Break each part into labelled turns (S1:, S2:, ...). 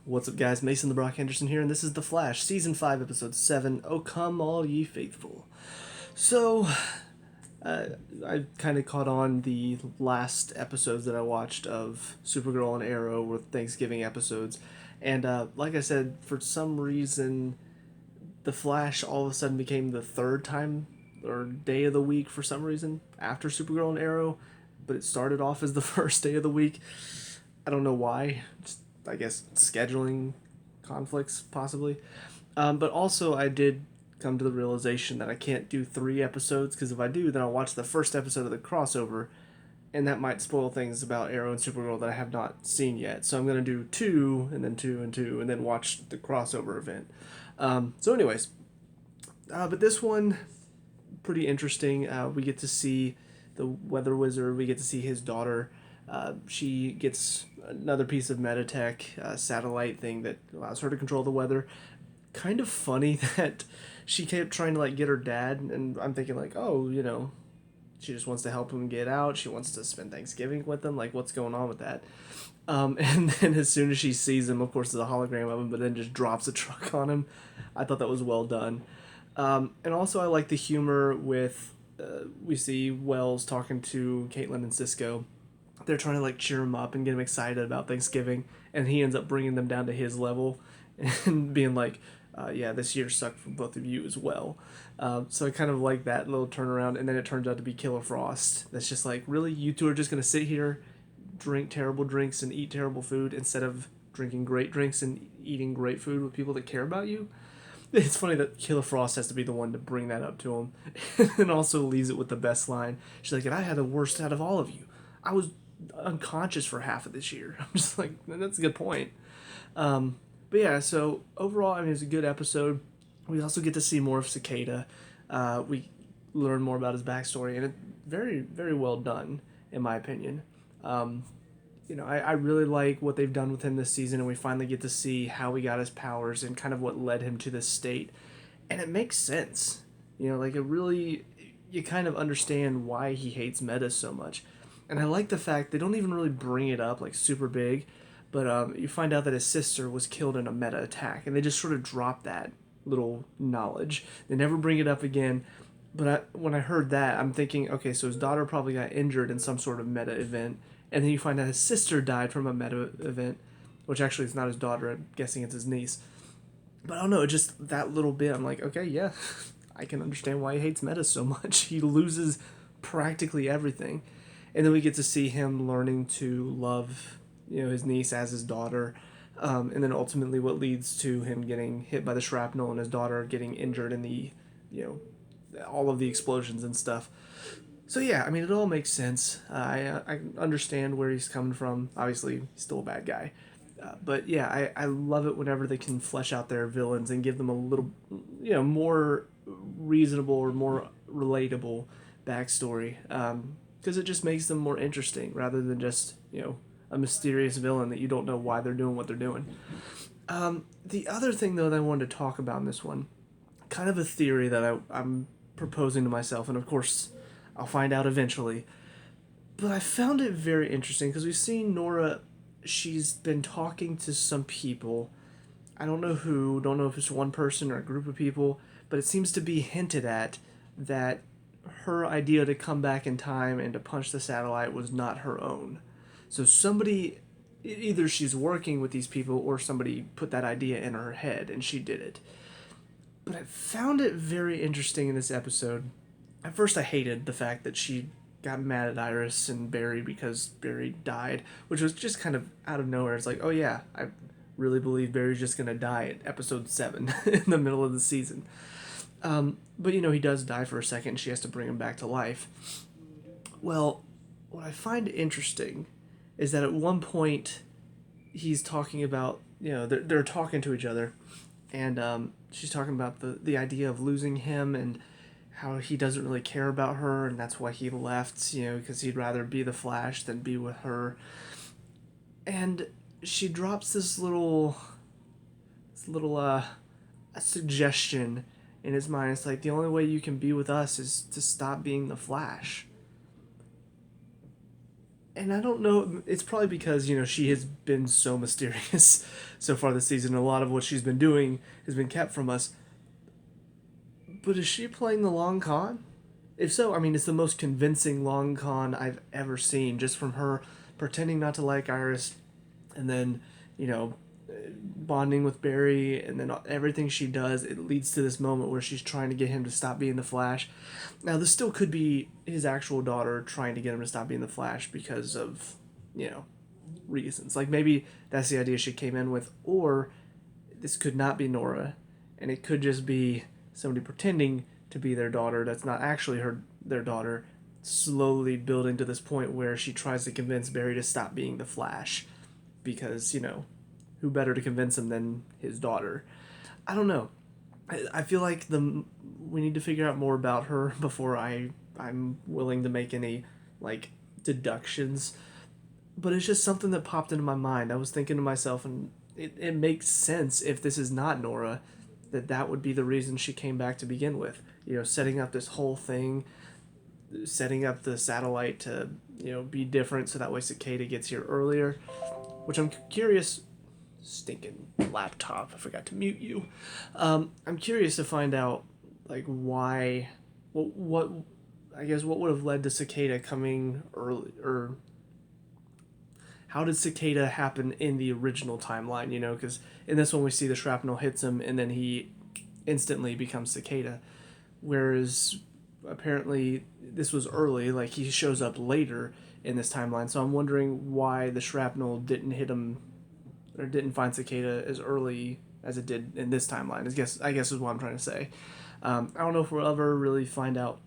S1: What's up, guys? Mason the Brock Henderson here, and this is The Flash, Season 5, Episode 7, Oh Come All Ye Faithful. So, uh, I kind of caught on the last episodes that I watched of Supergirl and Arrow were Thanksgiving episodes, and like I said, for some reason, The Flash all of a sudden became the third time or day of the week for some reason after Supergirl and Arrow, but it started off as the first day of the week. I don't know why. Just, I guess scheduling conflicts, possibly. But also, I did come to the realization that I can't do 3 episodes because if I do, then I'll watch the first episode of the crossover, and that might spoil things about Arrow and Supergirl that I have not seen yet. So I'm going to do 2, and then 2 and 2, and then watch the crossover event. Anyways, but this one, pretty interesting. We get to see the Weather Wizard, we get to see his daughter. She gets another piece of Metatech satellite thing that allows her to control the weather. Kind of funny that she kept trying to get her dad, and I'm thinking oh, she just wants to help him get out. She wants to spend Thanksgiving with him. What's going on with that? And then as soon as she sees him, of course, there's a hologram of him, but then just drops a truck on him. I thought that was well done. And also, I like the humor with we see Wells talking to Caitlin and Cisco. They're trying to cheer him up and get him excited about Thanksgiving, and he ends up bringing them down to his level and being yeah, this year sucked for both of you as well. So I kind of like that little turnaround, and then it turns out to be Killer Frost. That's just really, you two are just going to sit here, drink terrible drinks, and eat terrible food instead of drinking great drinks and eating great food with people that care about you? It's funny that Killer Frost has to be the one to bring that up to him, and also leaves it with the best line. She's like, and I had the worst out of all of you. I was unconscious for half of this year. I'm just that's a good point. But yeah, so overall, I mean, it's a good episode. We also get to see more of Cicada. We learn more about his backstory, and it's very, very well done, in my opinion. I really like what they've done with him this season, and we finally get to see how he got his powers and kind of what led him to this state. And it makes sense. It really, you kind of understand why he hates Meta so much. And I like the fact they don't even really bring it up super big, but you find out that his sister was killed in a Meta attack, and they just sort of drop that little knowledge. They never bring it up again. But when I heard that, I'm thinking, okay, so his daughter probably got injured in some sort of Meta event, and then you find out his sister died from a Meta event, which actually is not his daughter. I'm guessing it's his niece. But I don't know, just that little bit, I'm like, okay, yeah, I can understand why he hates Meta so much. He loses practically everything. And then we get to see him learning to love, his niece as his daughter, and then ultimately what leads to him getting hit by the shrapnel and his daughter getting injured in the, all of the explosions and stuff. So yeah, I mean, it all makes sense. I understand where he's coming from. Obviously, he's still a bad guy. But yeah, I love it whenever they can flesh out their villains and give them a little, more reasonable or more relatable backstory. Because it just makes them more interesting rather than just, a mysterious villain that you don't know why they're doing what they're doing. The other thing, though, that I wanted to talk about in this one, kind of a theory that I'm proposing to myself, and of course, I'll find out eventually, but I found it very interesting because we've seen Nora, she's been talking to some people. I don't know who, don't know if it's one person or a group of people, but it seems to be hinted at that her idea to come back in time and to punch the satellite was not her own. So somebody, either she's working with these people or somebody put that idea in her head and she did it. But I found it very interesting in this episode. At first I hated the fact that she got mad at Iris and Barry because Barry died, which was just kind of out of nowhere. It's oh yeah, I really believe Barry's just going to die at episode 7 in the middle of the season. But he does die for a second and she has to bring him back to life. Well, what I find interesting is that at one point he's talking about, they're talking to each other, and she's talking about the idea of losing him and how he doesn't really care about her, and that's why he left, because he'd rather be the Flash than be with her. And she drops this little suggestion in his mind. It's the only way you can be with us is to stop being the Flash. And I don't know, it's probably because, she has been so mysterious so far this season. A lot of what she's been doing has been kept from us. But is she playing the long con? If so, I mean, it's the most convincing long con I've ever seen, just from her pretending not to like Iris, and then, you know, bonding with Barry, and then everything she does, it leads to this moment where she's trying to get him to stop being the Flash. Now, this still could be his actual daughter trying to get him to stop being the Flash because of, reasons. Like, maybe that's the idea she came in with, or this could not be Nora, and it could just be somebody pretending to be their daughter that's not actually their daughter, slowly building to this point where she tries to convince Barry to stop being the Flash because, who better to convince him than his daughter? I don't know. I feel like we need to figure out more about her before I'm willing to make any, like, deductions. But it's just something that popped into my mind. I was thinking to myself, and it makes sense if this is not Nora, that would be the reason she came back to begin with. Setting up this whole thing, setting up the satellite to, be different so that way Cicada gets here earlier. Which I'm curious... Stinking laptop, I forgot to mute you. I'm curious to find out, like, why... what I guess what would have led to Cicada coming early, or... How did Cicada happen in the original timeline, because in this one we see the shrapnel hits him and then he instantly becomes Cicada, whereas apparently this was early, like he shows up later in this timeline, so I'm wondering why the shrapnel didn't hit him, or didn't find Cicada as early as it did in this timeline, I guess is what I'm trying to say. I don't know if we'll ever really find out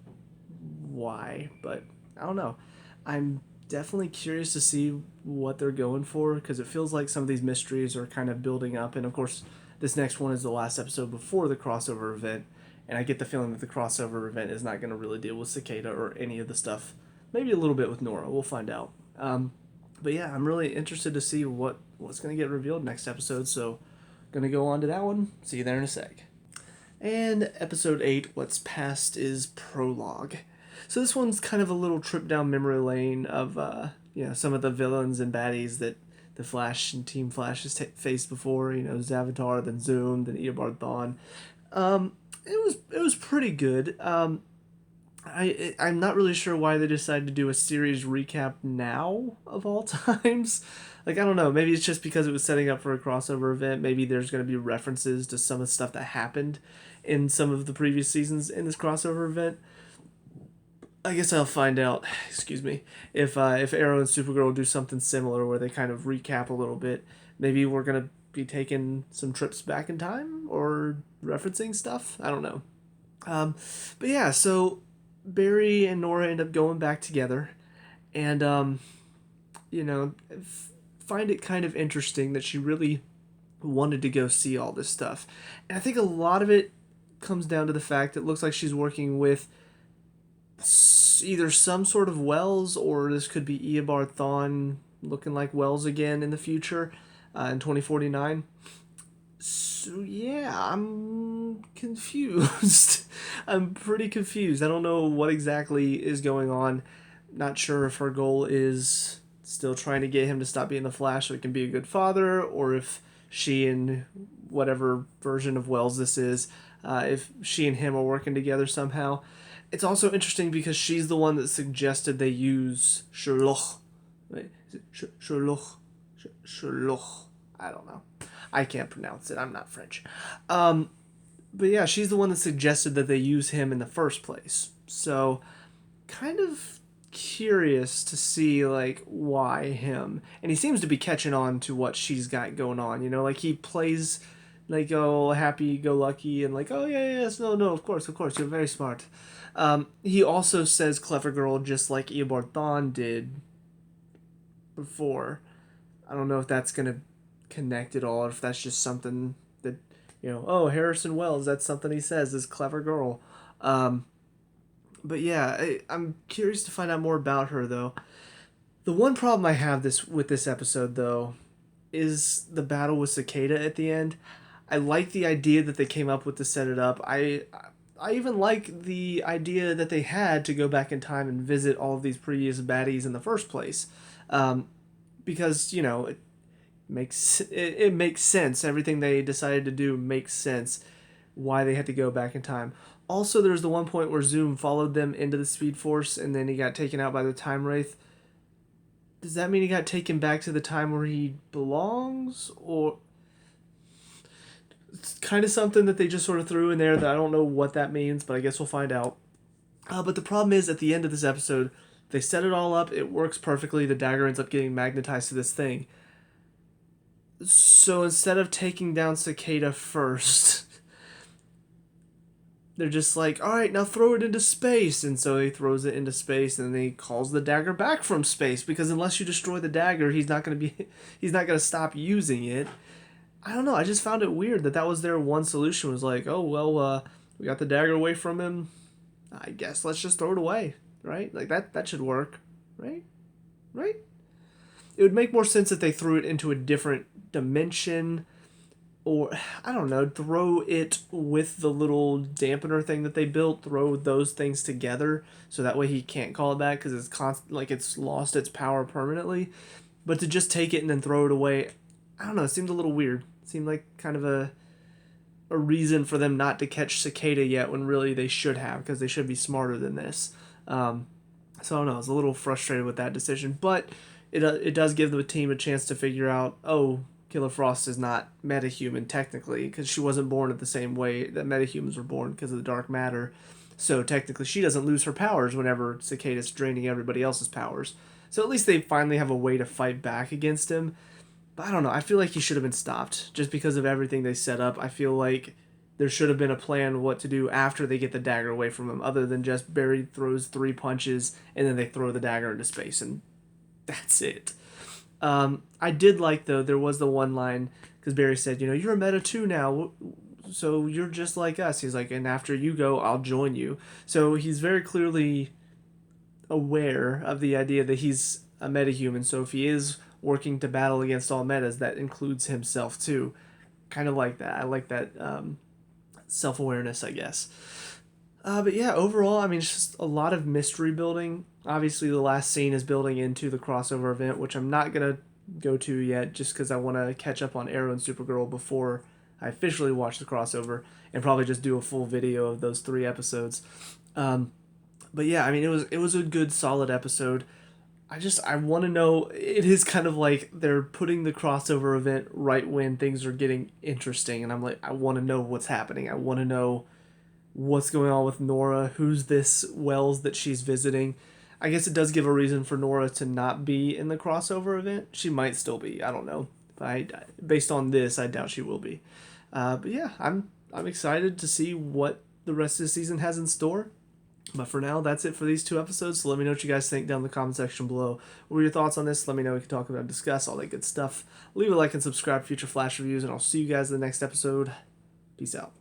S1: why, but I don't know. I'm definitely curious to see what they're going for, because it feels like some of these mysteries are kind of building up, and of course this next one is the last episode before the crossover event, and I get the feeling that the crossover event is not going to really deal with Cicada or any of the stuff. Maybe a little bit with Nora, we'll find out. But yeah, I'm really interested to see what's going to get revealed next episode, so going to go on to that one. See you there in a sec. And episode 8, What's Past, is Prologue. So this one's kind of a little trip down memory lane of some of the villains and baddies that the Flash and Team Flash has faced before. Zavatar, then Zoom, then Eobard Thawne. It was pretty good. I'm not really sure why they decided to do a series recap now of all times. Like, I don't know, maybe it's just because it was setting up for a crossover event. Maybe there's going to be references to some of the stuff that happened in some of the previous seasons in this crossover event. I guess I'll find out, excuse me, if Arrow and Supergirl do something similar where they kind of recap a little bit. Maybe we're going to be taking some trips back in time or referencing stuff. I don't know. But yeah, so Barry and Nora end up going back together, and find it kind of interesting that she really wanted to go see all this stuff. And I think a lot of it comes down to the fact that it looks like she's working with either some sort of Wells, or this could be Eobard Thawne looking like Wells again in the future, in 2049. So yeah, I'm confused. I'm pretty confused. I don't know what exactly is going on. Not sure if her goal is still trying to get him to stop being the Flash so he can be a good father, or if she and whatever version of Wells this is, if she and him are working together somehow. It's also interesting because she's the one that suggested they use Sherlock. Wait, is it Sherlock? Sherlock. I don't know. I can't pronounce it. I'm not French. But yeah, she's the one that suggested that they use him in the first place. So, kind of curious to see, like, why him. And he seems to be catching on to what she's got going on. Like, he plays, like, oh, happy-go-lucky, and like, oh, yeah, yes, no, of course, you're very smart. He also says clever girl just like Eobard Thawne did before. I don't know if that's going to connect at all, or if that's just something that, oh, Harrison Wells, that's something he says, is clever girl. But yeah, I'm curious to find out more about her, though. The one problem I have with this episode, though, is the battle with Cicada at the end. I like the idea that they came up with to set it up. I even like the idea that they had to go back in time and visit all of these previous baddies in the first place. Because, it makes sense. Everything they decided to do makes sense why they had to go back in time. Also, there's the one point where Zoom followed them into the Speed Force and then he got taken out by the Time Wraith. Does that mean he got taken back to the time where he belongs? Or it's kind of something that they just sort of threw in there that I don't know what that means, but I guess we'll find out. But the problem is, at the end of this episode, they set it all up. It works perfectly. The dagger ends up getting magnetized to this thing. So instead of taking down Cicada first, they're just like, all right, now throw it into space. And so he throws it into space, and then he calls the dagger back from space, because unless you destroy the dagger, he's not going to stop using it. I don't know. I just found it weird that was their one solution, was like, oh, well, we got the dagger away from him. I guess let's just throw it away, right? Like that should work, right? Right? It would make more sense if they threw it into a different dimension, or I don't know, throw it with the little dampener thing that they built, throw those things together so that way he can't call it back because it's lost its power permanently. But to just take it and then throw it away, I don't know, it seemed a little weird. It seemed like kind of a reason for them not to catch Cicada yet, when really they should have, because they should be smarter than this. So I don't know, I was a little frustrated with that decision, but it does give the team a chance to figure out, oh, Killer Frost is not metahuman technically, because she wasn't born at the same way that metahumans were born because of the dark matter. So technically she doesn't lose her powers whenever Cicada's draining everybody else's powers. So at least they finally have a way to fight back against him. But I don't know, I feel like he should have been stopped just because of everything they set up. I feel like there should have been a plan what to do after they get the dagger away from him, other than just Barry throws 3 punches and then they throw the dagger into space and that's it. I did like, though, there was the one line, because Barry said, you're a meta too now, so you're just like us. He's like, and after you go, I'll join you. So he's very clearly aware of the idea that he's a metahuman, so if he is working to battle against all metas, that includes himself too. Kind of like that. I like that self-awareness, I guess. But yeah, overall, I mean, it's just a lot of mystery building. Obviously, the last scene is building into the crossover event, which I'm not going to go to yet, just because I want to catch up on Arrow and Supergirl before I officially watch the crossover, and probably just do a full video of those 3 episodes. But yeah, I mean, it was a good, solid episode. I want to know, it is kind of like they're putting the crossover event right when things are getting interesting, and I'm like, I want to know what's happening. I want to know what's going on with Nora, who's this Wells that she's visiting. I guess it does give a reason for Nora to not be in the crossover event. She might still be, I don't know. Based on this, I doubt she will be. But yeah, I'm excited to see what the rest of the season has in store. But for now, that's it for these 2 episodes. So let me know what you guys think down in the comment section below. What were your thoughts on this? Let me know. We can talk about, discuss, all that good stuff. Leave a like and subscribe for future Flash reviews, and I'll see you guys in the next episode. Peace out.